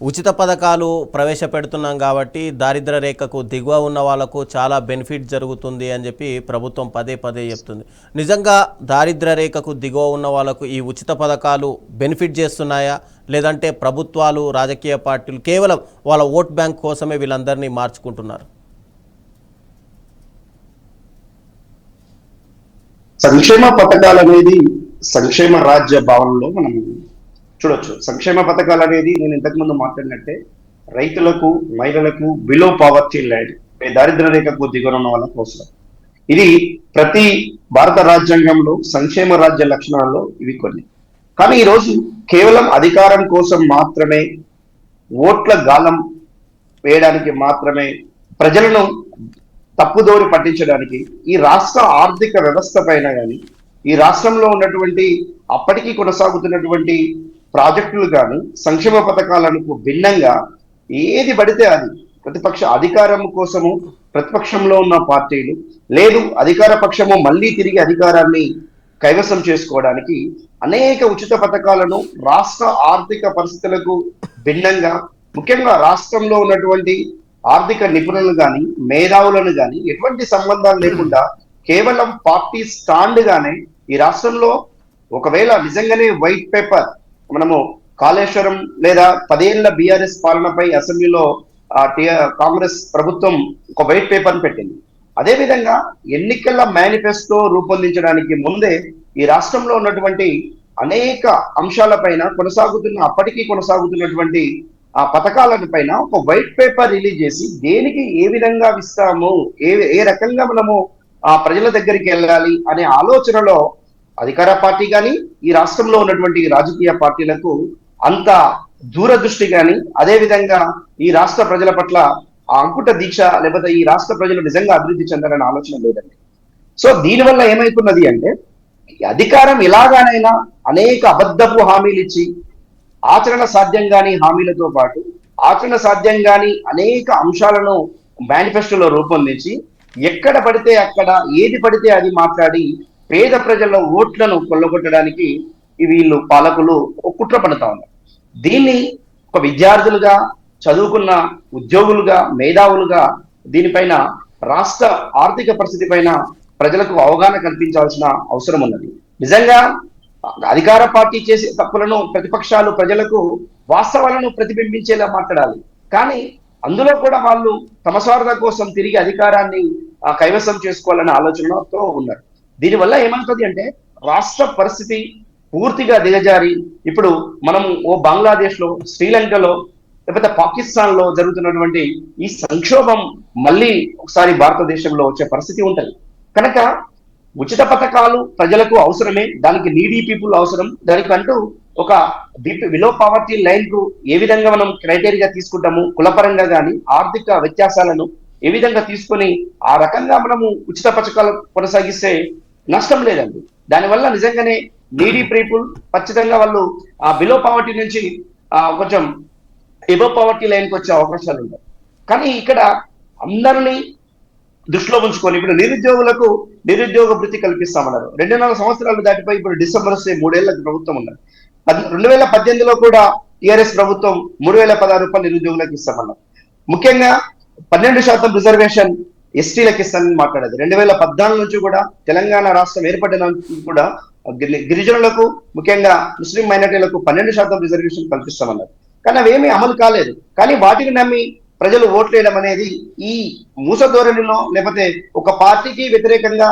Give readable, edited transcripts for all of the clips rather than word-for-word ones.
ఉచిత పథకాలు ప్రవేశపెడుతున్నాం కాబట్టి దారిద్ర్య రేఖకు దిగువ ఉన్న వాళ్ళకు చాలా బెనిఫిట్ జరుగుతుంది అని చెప్పి ప్రభుత్వం పదే పదే చెప్తుంది. నిజంగా దారిద్ర్య రేఖకు దిగువ ఉన్న వాళ్ళకు ఈ ఉచిత పథకాలు బెనిఫిట్ చేస్తున్నాయా, లేదంటే ప్రభుత్వాలు రాజకీయ పార్టీలు కేవలం వాళ్ళ ఓట్ బ్యాంక్ కోసమే వీళ్ళందరినీ మార్చుకుంటున్నారు? సంక్షేమ పథకాలు అనేది సంక్షేమ రాజ్య భావనలో మనం చూడొచ్చు. సంక్షేమ పథకాలు అనేది నేను ఇంతకుముందు మాట్లాడినట్టే రైతులకు, మహిళలకు, బిలో పావర్టీ లైన్, దారిద్ర్య రేఖకు దిగువన ఉన్న వాళ్ళ కోసం. ఇది ప్రతి భారత రాజ్యాంగంలో సంక్షేమ రాజ్య లక్షణాల్లో ఇవి కొన్ని. కానీ ఈరోజు కేవలం అధికారం కోసం మాత్రమే, ఓట్ల గాలం వేయడానికి మాత్రమే, ప్రజలను తప్పుదోరి పట్టించడానికి ఈ రాష్ట్ర ఆర్థిక వ్యవస్థ పైన కానీ, ఈ రాష్ట్రంలో ఉన్నటువంటి అప్పటికీ కొనసాగుతున్నటువంటి ప్రాజెక్టులు కానీ, సంక్షేమ పథకాలకు భిన్నంగా ఏది పడితే అది ప్రతిపక్ష అధికారం కోసము ప్రతిపక్షంలో ఉన్న పార్టీలు, లేదు అధికార పక్షము మళ్ళీ తిరిగి అధికారాన్ని కైవసం చేసుకోవడానికి అనేక ఉచిత పథకాలను రాష్ట్ర ఆర్థిక పరిస్థితులకు భిన్నంగా, ముఖ్యంగా రాష్ట్రంలో ఉన్నటువంటి ఆర్థిక నిపుణులను కానీ, మేధావులను కానీ ఎటువంటి సంబంధాలు లేకుండా కేవలం పార్టీ స్టాండ్ గానే ఈ రాష్ట్రంలో ఒకవేళ నిజంగానే వైట్ పేపర్ మనము కాళేశ్వరం లేదా 10 ఏళ్ల బీఆర్ఎస్ పాలనపై అసెంబ్లీలో కాంగ్రెస్ ప్రభుత్వం ఒక వైట్ పేపర్ పెట్టింది. అదేవిధంగా ఎన్నికల మేనిఫెస్టో రూపొందించడానికి ముందే ఈ రాష్ట్రంలో ఉన్నటువంటి అనేక అంశాలపైన అప్పటికీ కొనసాగుతున్నటువంటి ఆ పథకాలను పైన ఒక వైట్ పేపర్ రిలీజ్ చేసి దేనికి ఏ విధంగా ఇస్తాము, ఏ రకంగా మనము ఆ ప్రజల దగ్గరికి వెళ్ళాలి అనే ఆలోచనలో అధికార పార్టీ కానీ, ఈ రాష్ట్రంలో ఉన్నటువంటి రాజకీయ పార్టీలకు అంత దూరదృష్టి కానీ, అదేవిధంగా ఈ రాష్ట్ర ప్రజల పట్ల ఆ అంకుట దీక్ష, లేకపోతే ఈ రాష్ట్ర ప్రజలు నిజంగా అభివృద్ధి చెందాలనే ఆలోచన లేదండి. సో దీనివల్ల ఏమైతున్నది అంటే, అధికారం ఎలాగానైనా అనేక అబద్ధపు హామీలు ఇచ్చి, ఆచరణ సాధ్యం కాని హామీలతో పాటు ఆచరణ సాధ్యం కాని అనేక అంశాలను మేనిఫెస్టోలో రూపొందించి ఎక్కడ పడితే అక్కడ ఏది పడితే అది మాట్లాడి పేద ప్రజల ఓట్లను కొల్లగొట్టడానికి వీళ్ళు పాలకులు కుట్ర పడుతా ఉన్నారు. దీన్ని ఒక విద్యార్థులుగా, చదువుకున్న ఉద్యోగులుగా, మేధావులుగా దీనిపైన రాష్ట్ర ఆర్థిక పరిస్థితి పైన ప్రజలకు అవగాహన కల్పించాల్సిన అవసరం ఉన్నది. నిజంగా అధికార పార్టీ చేసే తప్పులను ప్రతిపక్షాలు ప్రజలకు వాస్తవాలను ప్రతిబింబించేలా మాట్లాడాలి. కానీ అందులో కూడా వాళ్ళు తమ స్వార్థ కోసం తిరిగి అధికారాన్ని కైవసం చేసుకోవాలనే ఆలోచనతో ఉన్నారు. దీనివల్ల ఏమవుతుంది అంటే రాష్ట్ర పరిస్థితి పూర్తిగా దిగజారి ఇప్పుడు మనం బంగ్లాదేశ్ లో, శ్రీలంకలో, లేకపోతే పాకిస్తాన్ లో జరుగుతున్నటువంటి ఈ సంక్షోభం మళ్ళీ ఒకసారి భారతదేశంలో వచ్చే పరిస్థితి ఉంటుంది. కనుక ఉచిత పథకాలు ప్రజలకు అవసరమే, దానికి నీడీ పీపుల్ అవసరం. దానికంటూ ఒక బిలో పావర్టీ లైన్ కు ఏ విధంగా మనం క్రైటీరియా తీసుకుంటాము, కులపరంగా కానీ ఆర్థిక వ్యత్యాసాలను ఏ విధంగా తీసుకొని ఆ రకంగా మనము ఉచిత పథకాలు కొనసాగిస్తే నష్టం లేదండి. దానివల్ల నిజంగానే నీడీ పీపుల్ ఖచ్చితంగా వాళ్ళు ఆ బిలో పావర్టీ నుంచి కొంచెం ఎబో పావర్టీ లైన్కి వచ్చే అవకాశాలు ఉంటాయి. కానీ ఇక్కడ అందరినీ దృష్టిలో ఉంచుకొని ఇప్పుడు నిరుద్యోగులకు నిరుద్యోగ వృత్తి కల్పిస్తామన్నారు. 2.5 సంవత్సరాలు దాటిపోయి ఇప్పుడు డిసెంబర్ వస్తే 3 ఏళ్ల ప్రభుత్వం ఉన్నారు. 2018లో కూడా టీఆర్ఎస్ ప్రభుత్వం 3,016 రూపాయలు నిరుద్యోగులకు ఇస్తామన్నారు. ముఖ్యంగా 12% రిజర్వేషన్ ఎస్టీలకు ఇస్తానని మాట్లాడేది. 2014 నుంచి కూడా తెలంగాణ రాష్ట్రం ఏర్పడిన కూడా గిరిజనులకు, ముఖ్యంగా ముస్లిం మైనార్టీలకు 12% రిజర్వేషన్ కల్పిస్తామన్నారు. కానీ అవేమీ అమలు కాలేదు. కానీ వాటిని నమ్మి ప్రజలు ఓట్లేయడం అనేది ఈ మూస ధోరణిలో, లేకపోతే ఒక పార్టీకి వ్యతిరేకంగా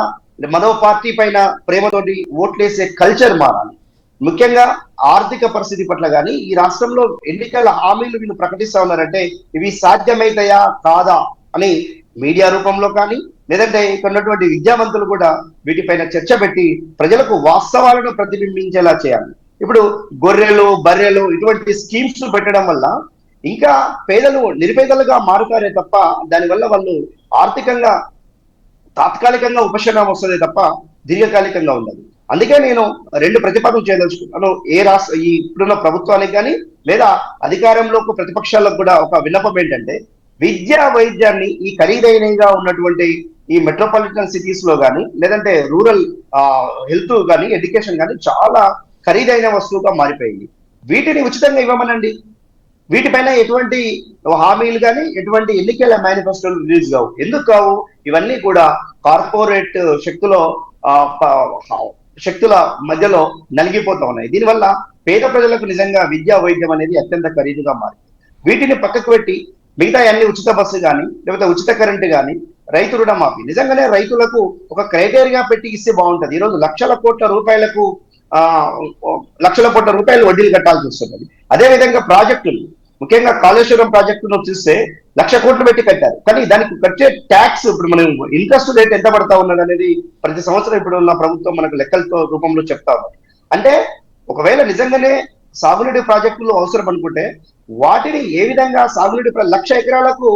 మరో పార్టీ పైన ప్రేమతోటి ఓట్లేసే కల్చర్ మారాలి. ముఖ్యంగా ఆర్థిక పరిస్థితి పట్ల కానీ ఈ రాష్ట్రంలో ఎన్నికల హామీలు వీళ్ళు ప్రకటిస్తా ఉన్నారంటే ఇవి సాధ్యమైతాయా కాదా అని మీడియా రూపంలో కానీ, లేదంటే ఇక్కడ ఉన్నటువంటి విద్యావంతులు కూడా వీటిపైన చర్చ పెట్టి ప్రజలకు వాస్తవాలను ప్రతిబింబించేలా చేయాలి. ఇప్పుడు గొర్రెలు, బర్రెలు ఇటువంటి స్కీమ్స్ పెట్టడం వల్ల ఇంకా పేదలు నిరుపేదలుగా మారుతారే తప్ప దానివల్ల వాళ్ళు ఆర్థికంగా తాత్కాలికంగా ఉపశమనం వస్తుందే తప్ప దీర్ఘకాలికంగా ఉండదు. అందుకే నేను 2 ప్రతిపాదనలు చేయదలుచుకున్నాను. ఈ ఇప్పుడున్న ప్రభుత్వానికి కానీ లేదా అధికారంలో ప్రతిపక్షాలకు కూడా ఒక విన్నపం ఏంటంటే, విద్యా వైద్యాన్ని ఈ ఖరీదైనగా ఉన్నటువంటి ఈ మెట్రోపాలిటన్ సిటీస్ లో కానీ, లేదంటే రూరల్ హెల్త్ కానీ, ఎడ్యుకేషన్ కానీ చాలా ఖరీదైన వస్తువుగా మారిపోయింది. వీటిని ఉచితంగా ఇవ్వమనండి. వీటిపైన ఎటువంటి హామీలు కానీ ఎటువంటి ఎన్నికల మేనిఫెస్టోలు రిలీజ్ కావు. ఎందుకు కావు? ఇవన్నీ కూడా కార్పొరేట్ శక్తుల మధ్యలో నలిగిపోతా ఉన్నాయి. దీనివల్ల పేద ప్రజలకు నిజంగా విద్యా వైద్యం అనేది అత్యంత ఖరీదుగా మారింది. వీటిని పక్కకు పెట్టి మిగతా అన్ని ఉచిత బస్సు కానీ లేకపోతే ఉచిత కరెంటు కానీ రైతు రుణమాఫీ నిజంగానే రైతులకు ఒక క్రైటీరియా పెట్టి ఇస్తే బాగుంటది. ఈరోజు లక్షల కోట్ల రూపాయలు వడ్డీలు కట్టాల్సి వస్తున్నది. అదేవిధంగా ప్రాజెక్టులు, ముఖ్యంగా కాళేశ్వరం ప్రాజెక్టును చూస్తే 1,00,000 కోట్లు పెట్టి కట్టారు. కానీ దానికి కట్టే ట్యాక్స్ ఇప్పుడు మనం ఇంట్రెస్ట్ రేట్ ఎంత పడతా ఉన్నది అనేది ప్రతి సంవత్సరం ఇప్పుడు ఉన్న ప్రభుత్వం మనకు లెక్కలతో రూపంలో చెప్తా ఉంది. అంటే ఒకవేళ నిజంగానే సాగునీటి ప్రాజెక్టులు అవసరం అనుకుంటే వాటిని ఏ విధంగా సాగునీటి 1,00,000 ఎకరాలకు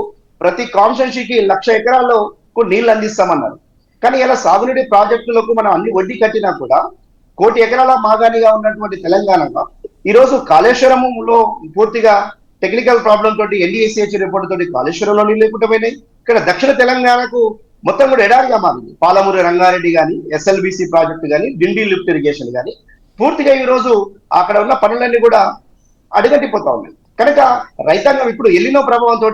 ప్రతి కాన్స్టిట్యున్సీకి 1,00,000 ఎకరాలకు నీళ్లు అందిస్తామన్నారు. కానీ ఇలా సాగునీటి ప్రాజెక్టులకు మనం అన్ని వడ్డీ కట్టినా కూడా 1,00,00,000 ఎకరాల మాగానిగా ఉన్నటువంటి తెలంగాణలో ఈరోజు కాళేశ్వరంలో పూర్తిగా టెక్నికల్ ప్రాబ్లం తోటి ఎన్డీఎస్సీహెచ్ రిపోర్ట్ తోటి కాళేశ్వరంలో నీళ్ళు లేకుండా పోయినాయి. ఇక్కడ దక్షిణ తెలంగాణకు మొత్తం కూడా ఎడారిగా మారింది. పాలమూరు రంగారెడ్డి కానీ, ఎస్ఎల్బిసి ప్రాజెక్టు కానీ, డిండి లిఫ్ట్ ఇరిగేషన్ కానీ పూర్తిగా ఈ రోజు అక్కడ ఉన్న పనులన్నీ కూడా అడుగట్టిపోతా ఉన్నాయి. కనుక రైతాంగం ఇప్పుడు ఎల్లినో ప్రభావంతో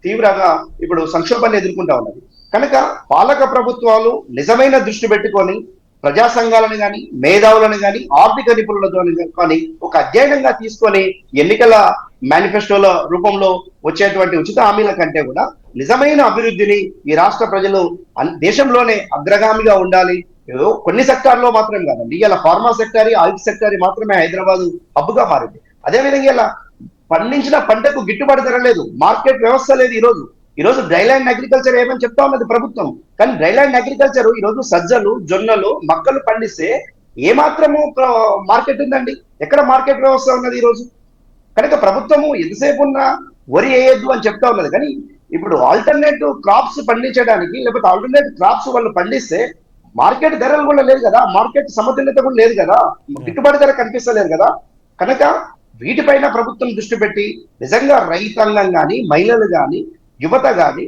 తీవ్రంగా ఇప్పుడు సంక్షోభాన్ని ఎదుర్కొంటా ఉన్నది. కనుక పాలక ప్రభుత్వాలు నిజమైన దృష్టి పెట్టుకొని ప్రజా సంఘాలను కానీ, మేధావులను కానీ, ఆర్థిక నిపుణులతో కానీ ఒక అధ్యయనంగా తీసుకొని ఎన్నికల మేనిఫెస్టోల రూపంలో వచ్చేటువంటి ఉచిత హామీల కంటే కూడా నిజమైన అభివృద్ధిని ఈ రాష్ట్ర ప్రజలు దేశంలోనే అగ్రగామిగా ఉండాలి. ఏదో కొన్ని సెక్టార్లో మాత్రం కాదండి, ఇలా ఫార్మా సెక్టారీ, ఆయిల్ సెక్టారీ మాత్రమే హైదరాబాద్ హబ్గా మారింది. అదేవిధంగా ఇలా పండించిన పంటకు గిట్టుబాటు ధర లేదు, మార్కెట్ వ్యవస్థ లేదు. ఈరోజు డ్రైల్యాండ్ అగ్రికల్చర్ ఏమని చెప్తా ఉన్నది ప్రభుత్వం. కానీ డ్రైల్యాండ్ అగ్రికల్చర్ ఈరోజు సజ్జలు, జొన్నలు, మక్కలు పండిస్తే ఏమాత్రము మార్కెట్ ఉందండి? ఎక్కడ మార్కెట్ వ్యవస్థ ఉన్నది ఈరోజు? కనుక ప్రభుత్వము ఎంతసేపు ఉన్నా వరి వేయొద్దు అని చెప్తా ఉన్నది. కానీ ఇప్పుడు ఆల్టర్నేటివ్ క్రాప్స్ పండించడానికి లేకపోతే ఆల్టర్నేటివ్ క్రాప్స్ వాళ్ళు పండిస్తే మార్కెట్ ధరలు కూడా లేదు కదా, మార్కెట్ సమతుల్యత కూడా లేదు కదా, గిట్టుబాటు ధర కనిపిస్తలేదు కదా. కనుక వీటిపైన ప్రభుత్వం దృష్టి పెట్టి నిజంగా రైతాంగం కానీ, మహిళలు కానీ, యువత కానీ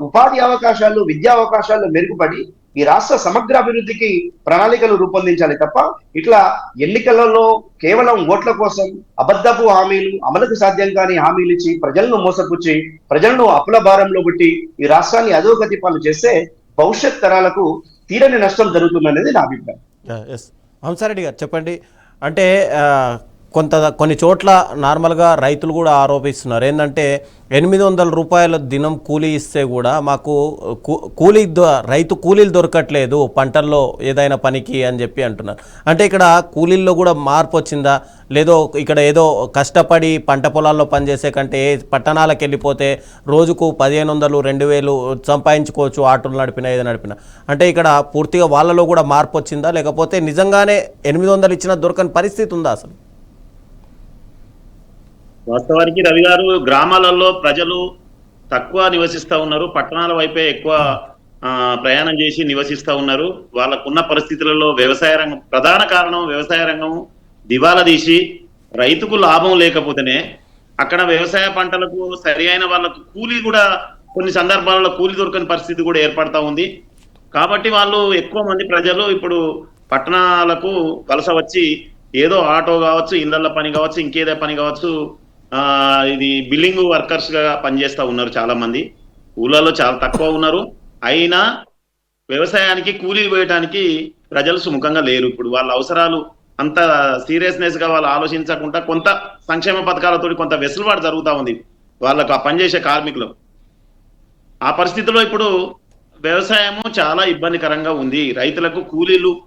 ఉపాధి అవకాశాలు, విద్యా అవకాశాలు మెరుగుపడి ఈ రాష్ట్ర సమగ్ర అభివృద్ధికి ప్రణాళికలు రూపొందించాలి తప్ప ఇట్లా ఎన్నికలలో కేవలం ఓట్ల కోసం అబద్ధపు హామీలు, అమలుకు సాధ్యం కాని హామీలు ఇచ్చి ప్రజలను మోసపుచ్చి ప్రజలను అప్పుల భారంలో పెట్టి ఈ రాష్ట్రాన్ని అధోగతి పాలు చేస్తే భవిష్యత్ తరాలకు తీరని నష్టం జరుగుతుందనేది నా అభిప్రాయం. హంసారెడ్డి గారు చెప్పండి. అంటే కొన్ని చోట్ల నార్మల్గా రైతులు కూడా ఆరోపిస్తున్నారు ఏంటంటే 800 రూపాయల దినం కూలీ ఇస్తే కూడా మాకు రైతు కూలీలు దొరకట్లేదు పంటల్లో ఏదైనా పనికి అని చెప్పి అంటున్నారు. అంటే ఇక్కడ కూలీల్లో కూడా మార్పు వచ్చిందా? లేదో ఇక్కడ ఏదో కష్టపడి పంట పొలాల్లో పనిచేసే కంటే పట్టణాలకు వెళ్ళిపోతే రోజుకు 1,500, 2,000 సంపాదించుకోవచ్చు ఆటోలు నడిపినా ఏదో నడిపినా. అంటే ఇక్కడ పూర్తిగా వాళ్ళలో కూడా మార్పు వచ్చిందా, లేకపోతే నిజంగానే 800 ఇచ్చినా దొరకని పరిస్థితి ఉందా అసలు? వాస్తవానికి రవి గారు, గ్రామాలలో ప్రజలు తక్కువ నివసిస్తూ ఉన్నారు, పట్టణాల వైపే ఎక్కువ ప్రయాణం చేసి నివసిస్తూ ఉన్నారు. వాళ్ళకున్న పరిస్థితులలో వ్యవసాయ రంగం ప్రధాన కారణం. వ్యవసాయ రంగం దివాలా తీసి రైతుకు లాభం లేకపోతేనే అక్కడ వ్యవసాయ పంటలకు సరి అయిన వాళ్ళకు కూలీ కూడా కొన్ని సందర్భాలలో కూలీ దొరకని పరిస్థితి కూడా ఏర్పడతా ఉంది. కాబట్టి వాళ్ళు ఎక్కువ మంది ప్రజలు ఇప్పుడు పట్టణాలకు వలస వచ్చి ఏదో ఆటో కావచ్చు, ఇళ్ల పని కావచ్చు, ఇంకేదో పని కావచ్చు, ఇది బిల్డింగ్ వర్కర్స్ గా పనిచేస్తా ఉన్నారు. చాలా మంది ఊళ్ళలో చాలా తక్కువ ఉన్నారు. అయినా వ్యవసాయానికి కూలీలు వేయడానికి ప్రజలు సుముఖంగా లేరు. ఇప్పుడు వాళ్ళ అవసరాలు అంత సీరియస్నెస్ గా వాళ్ళు ఆలోచించకుండా కొంత సంక్షేమ పథకాలతో కొంత వెసులుబాటు జరుగుతూ ఉంది వాళ్ళకు, ఆ పనిచేసే కార్మికులు. ఆ పరిస్థితిలో ఇప్పుడు వ్యవసాయము చాలా ఇబ్బందికరంగా ఉంది. రైతులకు కూలీలు